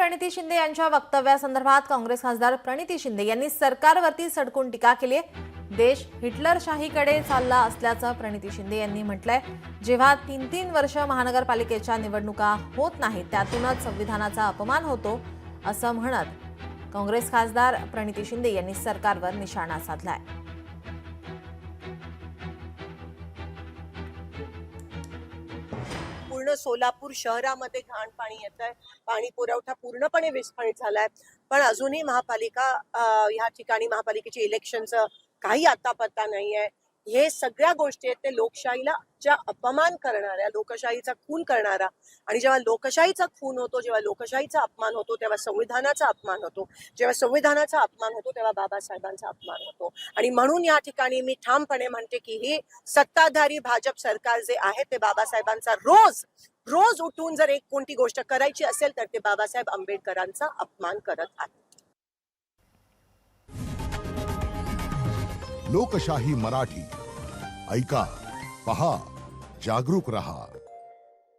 प्रणिती शिंदे यांच्या वक्तव्यासंदर्भात काँग्रेस खासदार प्रणिती शिंदे यांनी सरकारवरती सडकून टीका केली आहे। देश हिटलरशाहीकडे चालला असल्याचं प्रणिती शिंदे यांनी म्हटलंय। जेव्हा 3-3 वर्ष महानगरपालिकेच्या निवडणुका होत नाहीत त्यातूनच संविधानाचा अपमान होतो असं म्हणत काँग्रेस खासदार प्रणिती शिंदे यांनी सरकारवर निशाणा साधलाय। पूर्ण सोलापूर शहरामध्ये घाण पाणी येतंय, पाणी पुरवठा पूर्णपणे विस्कळीत झालाय। पण अजूनही महापालिका ह्या ठिकाणी महापालिकेची इलेक्शनचं काही आता पत्ता नाहीये। हे सगळ्या गोष्टी आहेत ते लोकशाहीला ज्या अपमान करणाऱ्या, लोकशाहीचा खून करणारा, आणि जेव्हा लोकशाहीचा खून होतो, जेव्हा लोकशाहीचा अपमान होतो तेव्हा संविधानाचा अपमान होतो, जेव्हा संविधानाचा अपमान होतो तेव्हा बाबासाहेबांचा अपमान होतो। आणि म्हणून या ठिकाणी मी ठामपणे म्हणते की ही सत्ताधारी भाजप सरकार जे आहे ते बाबासाहेबांचा रोज उठून जर एक कोणती गोष्ट करायची असेल तर ते बाबासाहेब आंबेडकरांचा अपमान करत आहे। लोकशाही मराठी ऐका, पहा, जागरूक रहा।